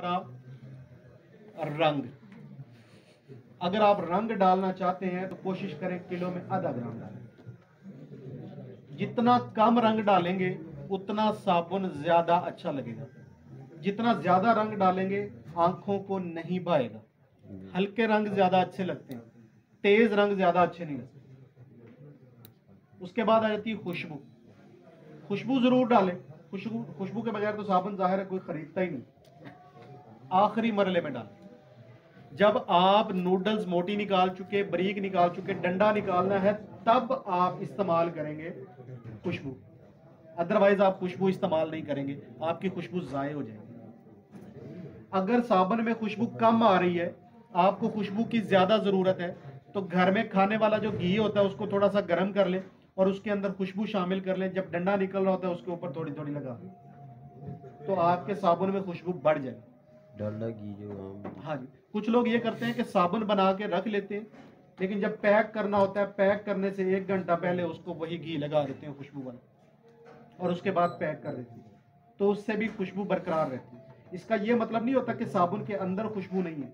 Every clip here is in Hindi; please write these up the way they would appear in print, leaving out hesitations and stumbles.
हमारा रंग। अगर आप रंग डालना चाहते हैं तो कोशिश करें किलो में आधा ग्राम डालें। जितना कम रंग डालेंगे उतना साबुन ज्यादा अच्छा लगेगा। जितना ज्यादा रंग डालेंगे आंखों को नहीं भाएगा। हल्के रंग ज्यादा अच्छे लगते हैं, तेज रंग ज्यादा अच्छे नहीं लगते। उसके बाद आ जाती है खुशबू। खुशबू जरूर डालें। खुशबू के बगैर तो साबुन जाहिर है कोई खरीदता ही नहीं। आखिरी मरले में डालें। जब आप नूडल्स मोटी निकाल चुके, बारीक निकाल चुके, डंडा निकालना है, तब आप इस्तेमाल करेंगे खुशबू। अदरवाइज आप खुशबू इस्तेमाल नहीं करेंगे, आपकी खुशबू जाये हो जाएगी। अगर साबुन में खुशबू कम आ रही है, आपको खुशबू की ज्यादा जरूरत है, तो घर में खाने वाला जो घी होता है उसको थोड़ा सा गर्म कर लें और उसके अंदर खुशबू शामिल कर लें। जब डंडा निकल रहा होता है उसके ऊपर थोड़ी थोड़ी लगा, तो आपके साबुन में खुशबू बढ़ जाएगी। डालडा घी जो, हाँ जी। कुछ लोग ये करते हैं कि साबुन बना के रख लेते हैं, लेकिन जब पैक करना होता है, पैक करने से 1 घंटा पहले उसको वही घी लगा देते हैं खुशबू वाला, और उसके बाद पैक कर देते हैं, तो उससे भी खुशबू बरकरार रहती है। इसका ये मतलब नहीं होता कि साबुन के अंदर खुशबू नहीं है,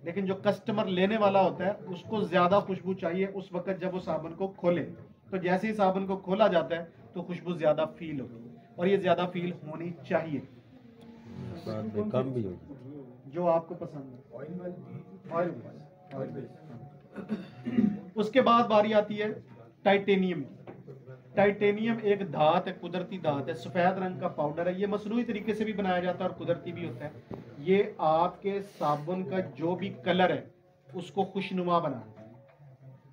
लेकिन जो कस्टमर लेने वाला होता है उसको ज्यादा खुशबू चाहिए उस वक्त जब वो साबुन को खोले। तो जैसे ही साबुन को खोला जाता है तो खुशबू ज्यादा फील होती है, और ये ज्यादा फील होनी चाहिए। कम भी हो जो आपको पसंद है, ऑयल। उसके बाद बारी आती है टाइटेनियम की। टाइटेनियम एक धात है, कुदरती धात है, सफेद रंग का पाउडर है। ये मसनूई तरीके से भी बनाया जाता है और कुदरती भी होता है। ये आपके साबुन का जो भी कलर है उसको खुशनुमा बनाता है,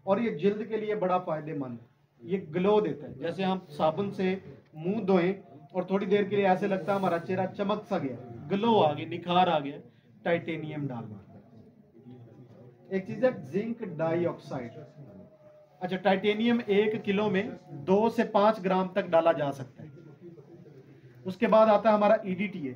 और ये जिल्द के लिए बड़ा फायदेमंद है। ये ग्लो देता है। जैसे हम साबुन से मुंह धोएं और थोड़ी देर के लिए ऐसे लगता है हमारा चेहरा चमक सा गया, ग्लो आ गया, निखार आ गया, टाइटेनियम डालना। एक चीज है जिंक डाइऑक्साइड। अच्छा, टाइटेनियम 1 किलो में 2 से 5 ग्राम तक डाला जा सकता है। उसके बाद आता है हमारा EDTA।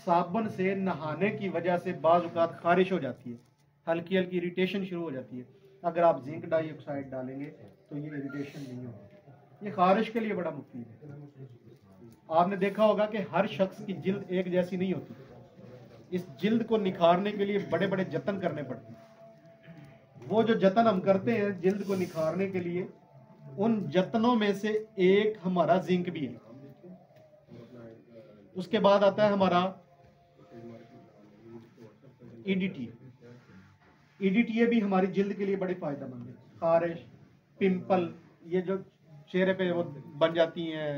साबुन से नहाने की वजह से बाज़ औक़ात खारिश हो जाती है, हल्की हल्की इरिटेशन शुरू हो जाती है। अगर आप जिंक डाइऑक्साइड डालेंगे तो ये इरिटेशन नहीं होगी। ये खारिश के लिए बड़ा मुफीद है। आपने देखा होगा कि हर शख्स की जिल्द एक जैसी नहीं होती। इस जिल्द को निखारने के लिए बड़े बड़े जतन करने पड़ते हैं। वो जो जतन हम करते हैं जिल्द को निखारने के लिए, उन जतनों में से एक हमारा जिंक भी है। उसके बाद आता है हमारा EDTA भी हमारी जिल्द के लिए बड़ी फायदेमंद है। खारिश, पिंपल, ये जो चेहरे पे वो बन जाती हैं,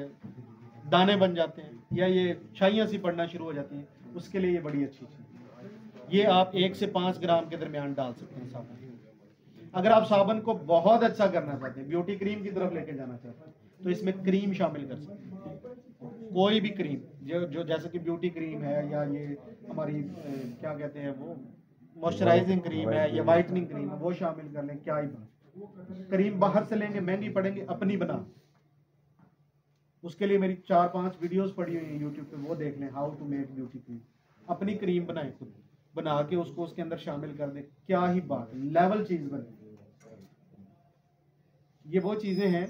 दाने बन जाते हैं, या ये छाइयाँ सी पड़ना शुरू हो जाती हैं, उसके लिए ये बड़ी अच्छी चीज़ है। ये आप 1 से 5 ग्राम के दरमियान डाल सकते हैं साबुन। अगर आप साबुन को बहुत अच्छा करना चाहते हैं, ब्यूटी क्रीम की तरफ लेके जाना चाहते हैं, तो इसमें क्रीम शामिल कर सकते हैं। कोई भी क्रीम जो जैसे कि ब्यूटी क्रीम है, या ये हमारी क्या कहते हैं वो मॉइस्चराइजिंग क्रीम है, या वाइटनिंग क्रीम है, वो शामिल कर लें। क्या ही बात। क्रीम बाहर से लेंगे महंगी पड़ेंगे, अपनी बना। उसके लिए मेरी 4-5 वीडियोस पड़ी हुई हैं यूट्यूब पे, वो देख लें, how to make beauty cream. अपनी क्रीम बनाए, खुद बना के उसको उसके अंदर शामिल कर दें। क्या ही बात, लेवल चीज बने। ये वो चीजें हैं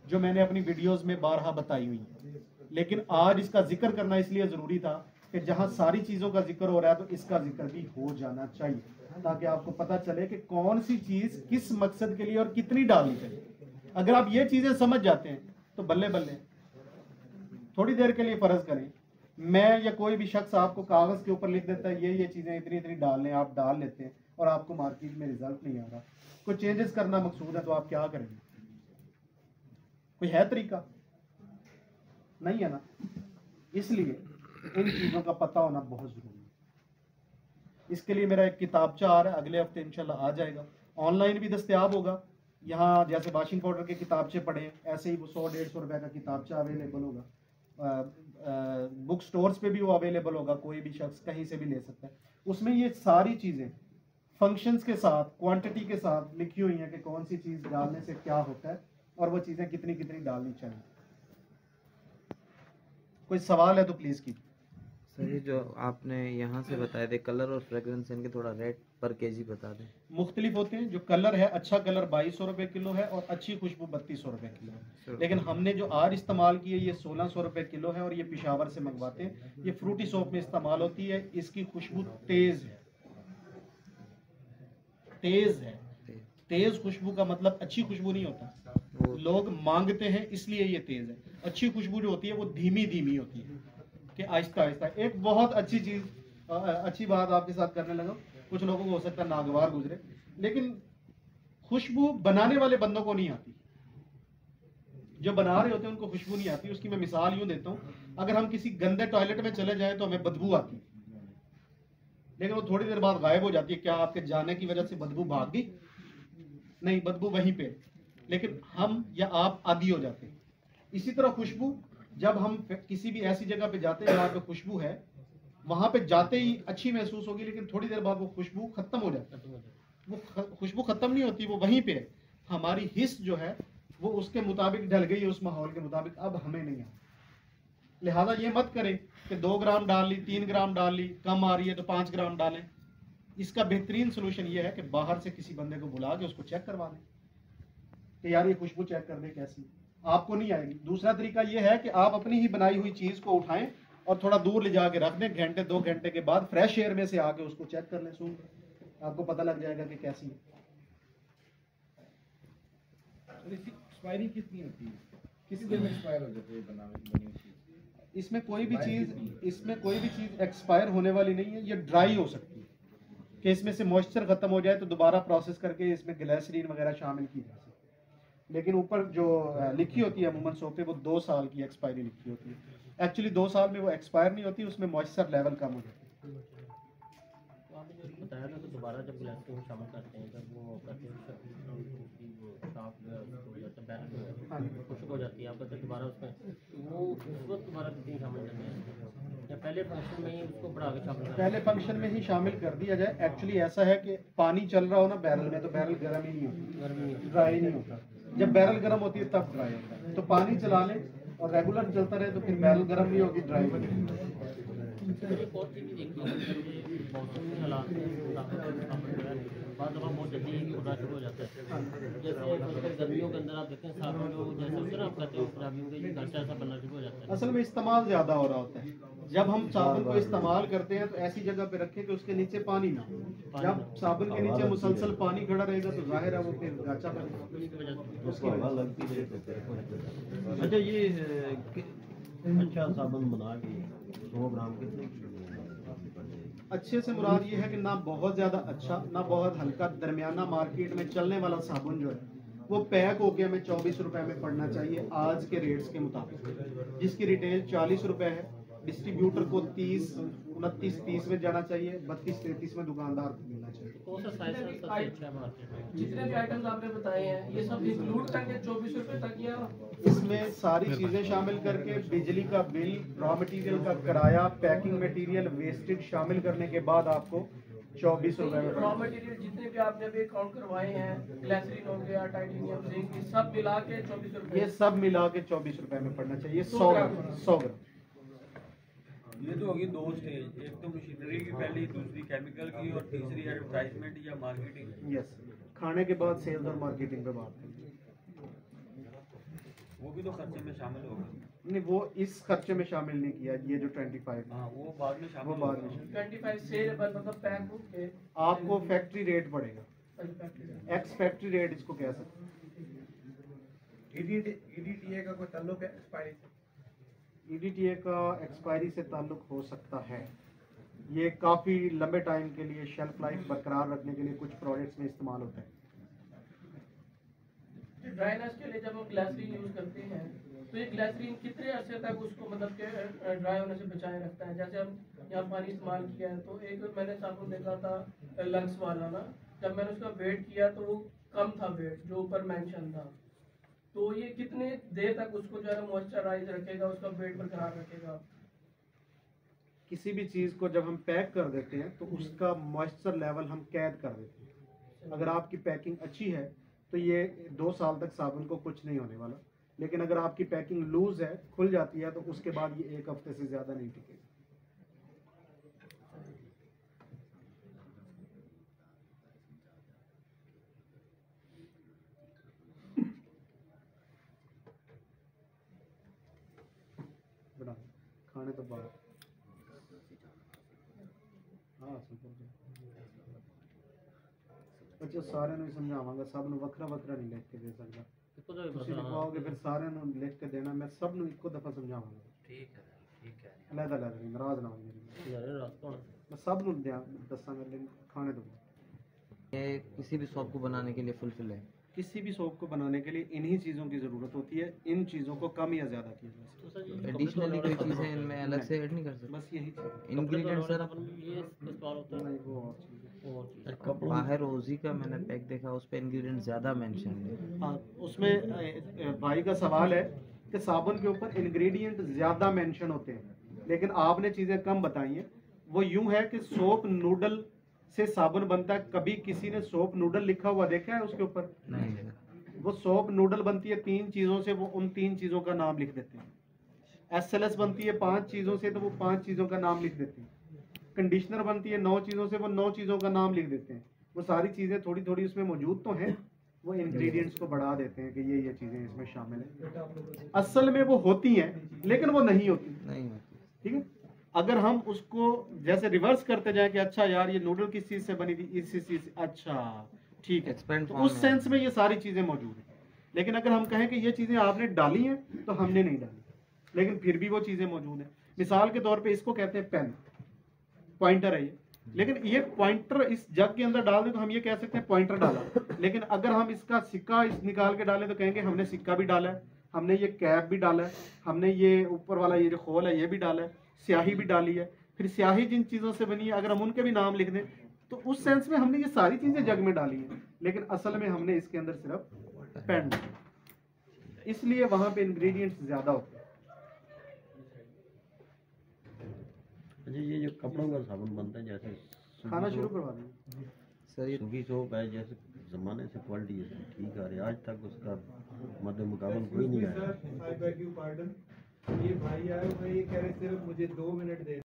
जो मैंने अपनी वीडियोस में बारहा बताई हुई हैं, लेकिन आज इसका जिक्र करना इसलिए जरूरी था कि जहां सारी चीजों का जिक्र हो रहा है तो इसका जिक्र भी हो जाना चाहिए, ताकि आपको पता चले कि कौन सी चीज किस मकसद के लिए और कितनी डालनी चाहिए। अगर आप ये चीजें समझ जाते हैं तो बल्ले बल्ले। थोड़ी देर के लिए फर्ज करें मैं या कोई भी शख्स आपको कागज के ऊपर लिख देता है ये चीजें इतनी इतनी डाल लें, आप डाल लेते हैं और आपको मार्केट में रिजल्ट नहीं आ रहा, कोई चेंजेस करना मकसूद है, तो आप क्या करेंगे? कोई है तरीका? नहीं है ना। इसलिए इन चीजों का पता होना बहुत जरूरी है। इसके लिए मेरा एक किताबचा आ रहा है, अगले हफ्ते इंशाल्लाह आ जाएगा। ऑनलाइन भी दस्तयाब होगा। यहाँ जैसे वॉशिंग पाउडर के किताबचे पढ़े, ऐसे ही वो 100-150 रुपए का किताबचा अवेलेबल होगा। बुक स्टोर्स पे भी वो अवेलेबल होगा, कोई भी शख्स कहीं से भी ले सकता है। उसमें ये सारी चीजें फंक्शंस के साथ, क्वांटिटी के साथ लिखी हुई हैं कि कौन सी चीज डालने से क्या होता है और वो चीजें कितनी कितनी डालनी चाहिए। कोई सवाल है तो प्लीज कीजिए। सर ये जो आपने यहाँ से बताए थे कलर और फ्रेग्रेंस, इनके थोड़ा रेट पर केजी बता दें। मुख्तलिफ होते हैं। जो कलर है, अच्छा कलर 2200 रुपये किलो है और अच्छी खुशबू 3200 रुपये किलो है। लेकिन हमने जो आज इस्तेमाल की है ये 1600 रुपये किलो है और ये पिशावर से मंगवाते हैं। ये फ्रूटी सोप में इस्तेमाल होती है। इसकी खुशबू तेज है, तेज है। तेज खुशबू का मतलब अच्छी खुशबू नहीं होता। लोग मांगते हैं इसलिए ये तेज है। अच्छी खुशबू जो होती है वो धीमी धीमी होती है कि आहिस्ता आहिस्ता। एक बहुत अच्छी चीज, अच्छी बात आपके साथ करने लगा। कुछ लोगों को हो सकता है नागवार गुजरे, लेकिन खुशबू बनाने वाले बंदों को नहीं आती। जो बना रहे होते हैं उनको खुशबू नहीं आती। उसकी मैं मिसाल यूं देता हूं, अगर हम किसी गंदे टॉयलेट में चले जाएं तो हमें बदबू आती, लेकिन वो थोड़ी देर बाद गायब हो जाती है। क्या आपके जाने की वजह से बदबू भाग गई? नहीं, बदबू वहीं पे। लेकिन हम या आप आदी हो जाते हैं। इसी तरह खुशबू, जब हम किसी भी ऐसी जगह पे जाते हैं जहाँ पे खुशबू है, वहां पे जाते ही अच्छी महसूस होगी, लेकिन थोड़ी देर बाद वो खुशबू खत्म हो जाती है। वो खुशबू खत्म नहीं होती, वो वहीं पे है। हमारी हिस्स जो है वो उसके मुताबिक ढल गई है, उस माहौल के मुताबिक। अब हमें नहीं आता। लिहाजा ये मत करें कि 2 ग्राम डाल ली, 3 ग्राम डाल ली, कम आ रही है तो 5 ग्राम डालें। इसका बेहतरीन सोल्यूशन ये है कि बाहर से किसी बंदे को बुला के उसको चेक करवा दें कि यार ये खुशबू चेक कर दे कैसी। आपको नहीं आएगी। दूसरा तरीका यह है कि आप अपनी ही बनाई हुई चीज को उठाएं और थोड़ा दूर ले जाके रख दें। घंटे 2 घंटे के बाद फ्रेश एयर में से आके उसको चेक कर लें, सूंघ, आपको पता लग जाएगा कि कैसी है। एक्सपायरी कितनी होती है? किसी दिन में एक्सपायर हो जाती है बनी हुई चीज? इसमें कोई भी चीज एक्सपायर होने वाली नहीं है। ये ड्राई हो सकती है कि इसमें से मॉइस्चर खत्म हो जाए तो दोबारा प्रोसेस करके इसमें ग्लिसरीन वगैरह शामिल की जा सकती है। लेकिन ऊपर जो लिखी होती है अमूमन सोप पे, वो 2 साल की एक्सपायरी लिखी होती है। एक्चुअली 2 साल में वो एक्सपायर नहीं होती, उसमें मॉइस्चर लेवल कम हो जाता है। तो आपने जो बताया था कि दोबारा जब ग्लास शामिल करते हैं, जब वो करते हैं खुशक हो जाती है, आप कहते दोबारा उसमें वो उस वक्त दोबारा कितनी शामिल करते हैं या पहले फंक्शन में ही उसको बढ़ा के शामिल करते हैं? पहले फंक्शन में ही शामिल कर दिया जाए। एक्चुअली ऐसा है कि पानी चल रहा हो ना बैरल में, तो बैरल गर्म ही नहीं होता, ड्राई नहीं होता। जब बैरल गर्म होती है तब ड्राई होता है। तो पानी चला लें और रेगुलर चलता रहे तो फिर बैरल गर्म नहीं होगी, ड्राई बनेगी। एक और चीज़ देखिए, मौसमी हालात बाद दफ़ा बहुत जल्दी होना शुरू हो जाता है। जैसे गर्मियों के अंदर आप देखें साबुन जो जैसे होते हैं ना, आप कहते हो खराबियों के घंटा ऐसा बनना शुरू हो जाता है। असल में इस्तेमाल ज़्यादा हो रहा होता है। जब हम साबुन को इस्तेमाल करते हैं तो ऐसी जगह पे रखें कि उसके नीचे पानी ना हो। जब साबुन के नीचे मुसलसल पानी खड़ा रहेगा तो जाहिर है वो फिर गाचा बनेगा। अच्छा, ये अच्छा साबुन बना के 100 ग्राम कितने की? अच्छे से मुराद ये है कि ना बहुत ज़्यादा अच्छा ना बहुत हल्का, दरमियाना मार्केट में चलने वाला साबुन जो है वो पैक होके हमें 24 रुपए में पड़ना चाहिए आज के रेट्स के मुताबिक। जिसकी रिटेल 40 रुपए है, डिस्ट्रीब्यूटर को 30, 29, 30 में जाना चाहिए, 32, 33 में दुकानदार को मिलना चाहिए। कौन सा साइज सबसे अच्छा है मार्केट में? जितने भी आइटम्स आपने बताए हैं ये सब इंक्लूड करके 24 रुपए तक, या इसमें सारी चीजें शामिल करके बिजली का बिल, रॉ मटेरियल का किराया, पैकिंग मटेरियल, वेस्टेज शामिल करने के बाद आपको 24 रुपए में रॉ मटेरियल जितने भी आपने अभी काउंट करवाए हैं, ग्लिसरीन हो गया, टाइटेनियम, जिंक, ये सब मिला के 24 रुपए। ये सब मिला के 24 रुपए में पड़ना चाहिए 100 ग्राम। 100 ग्राम। ये तो होगी 2 स्टेज, एक तो मशीनरी की पहली, दूसरी केमिकल की और तीसरी एडवर्टाइजमेंट या मार्केटिंग। यस, खाने के बाद सेल्स और मार्केटिंग पे बात करेंगे। वो भी तो खर्चे में शामिल होगा। नहीं, वो इस खर्चे में शामिल नहीं किया। ये जो 25 हाँ, वो बाद में शामिल वो बाद में शामिल। 25 सेल मतलब पैक होके आपको फैक्ट्री रेट पड़ेगा। एक्स फैक्ट्री रेट इसको कह सकते हैं। EDTA का कोई ताल्लुक है एक्सपायरी से? EDTA का एक्सपायरी से ताल्लुक हो सकता है। ये काफ़ी लंबे टाइम के लिए शेल्फ लाइफ बरकरार रखने के लिए कुछ प्रोडक्ट्स में इस्तेमाल होता है। ड्राइनेस के लिए जब हम ग्लिसरीन यूज करते हैं तो ये ग्लिसरीन कितने अरसे तक उसको मतलब के ड्राई होने से बचाए रखता है? जैसे हम यहाँ पानी इस्तेमाल किया है तो एक मैंने साबुन देखा था लंग्स वाला ना, जब मैंने उसका वेट किया तो वो कम था वेट जो ऊपर मेंशन था। तो ये कितने देर तक उसको जो है मॉइस्चराइज रखेगा, उसका वेट बरकरार रखेगा? किसी भी चीज़ को जब हम पैक कर देते हैं तो उसका मॉइस्चर लेवल हम कैद कर देते हैं। अगर आपकी पैकिंग अच्छी है तो ये 2 साल तक साबुन को कुछ नहीं होने वाला। लेकिन अगर आपकी पैकिंग लूज है, खुल जाती है, तो उसके बाद ये 1 हफ्ते से ज़्यादा नहीं टिकेगी। खाने तो बाद हाँ अच्छा सारे ਨੂੰ ਸਮਝਾਵਾਂਗਾ ਸਭ ਨੂੰ ਵੱਖਰਾ ਵੱਖਰਾ ਨਹੀਂ ਲਿਖ ਕੇ ਦੇ ਸਕਦਾ इसको तो ਤੁਸੀਂ ਲਿਖਵਾਓਗੇ ਫਿਰ ਸਾਰਿਆਂ ਨੂੰ ਲਿਖ ਕੇ ਦੇਣਾ ਮੈਂ ਸਭ ਨੂੰ ਇੱਕੋ ਦਫਾ ਸਮਝਾਵਾਂਗਾ ठीक है ਅਲੱਗ ਅਲੱਗ ਨਹੀਂ ਨਾਰਾਜ਼ ਨਾ ਹੋਈਏ यार रास्ता होना मैं सब ਨੂੰ ਦੱਸਾਂਗਾ लेकिन खाने दो ये किसी भी शॉप को बनाने के लिए फुलफिल है। किसी भी सोप को बनाने के लिए इन्हीं चीज़ों की ज़रूरत होती है इन चीज़ों को कम या ज़्यादा किया जा तो सर ये एडिशनली कोई चीज़ें इनमें अलग से ऐड नहीं कर सकता सकते। बस यही चीज़ इंग्रेडिएंट सर ये इस्तेमाल होता है नहीं वो और चीज़ है। और चीज़ बाहर रोजी का मैंने पैक देखा उस पे इंग्रेडिएंट ज़्यादा मेंशन है। हाँ उसमें भाई का सवाल है कि साबुन के ऊपर इंग्रेडिएंट ज़्यादा मेंशन होते हैं लेकिन आपने चीज़ें कम बताई हैं। वो यूं है कि सोप नूडल से साबुन बनता है, कभी किसी ने सोप नूडल लिखा हुआ देखा है उसके ऊपर? नहीं सर। वो सोप नूडल बनती है 3 चीज़ों से, वो उन 3 चीज़ों का नाम लिख देते हैं। SLS बनती है 5 चीज़ों से तो वो 5 चीज़ों का नाम लिख देते हैं। कंडीशनर बनती है 9 चीज़ों से, वो 9 चीज़ों का नाम लिख देते हैं। वो सारी चीज़ें थोड़ी थोड़ी उसमें मौजूद तो हैं, वो इंग्रेडिएंट्स को बढ़ा देते हैं कि ये चीज़ें इसमें शामिल हैं। असल में वो होती हैं लेकिन वो नहीं होती। नहीं होती। ठीक है, अगर हम उसको जैसे रिवर्स करते जाएं कि अच्छा यार ये नूडल किस चीज़ से बनी थी, इस चीज़ से, अच्छा ठीक है, Expand तो form उस में सेंस में ये सारी चीज़ें मौजूद हैं। लेकिन अगर हम कहें कि ये चीज़ें आपने डाली हैं तो हमने नहीं डाली, लेकिन फिर भी वो चीज़ें मौजूद हैं। मिसाल के तौर पे इसको कहते हैं पेन, पॉइंटर है ये, लेकिन ये पॉइंटर इस जग के अंदर डाल दें तो हम ये कह सकते हैं पॉइंटर डाला। लेकिन अगर हम इसका सिक्का निकाल के डालें तो कहेंगे हमने सिक्का भी डाला है, हमने ये कैप भी डाला है, हमने ये ऊपर वाला ये जो खोल है ये भी डाला है, स्याही भी डाली है। फिर स्याही जिन चीज़ों से बनी है अगर हम उनके भी नाम लिख दें तो उस सेंस में हमने ये सारी चीज़ें जग में डाली हैं, लेकिन असल में हमने इसके अंदर सिर्फ पेन डाला, इसलिए वहाँ पे इंग्रेडिएंट्स ज़्यादा होते हैं। अच्छा ये जो कपड़ों का साबुन बनता है जैसे खाना शुरू करवा दें सर ये सूखी सोप है, जैसे ज़माने से क्वालिटी है ठीक आ रही है, आज तक उसका मद्दे मुकाबल कोई नहीं आया। ये भाई आए हुए ये कह रहे सिर्फ मुझे 2 मिनट दे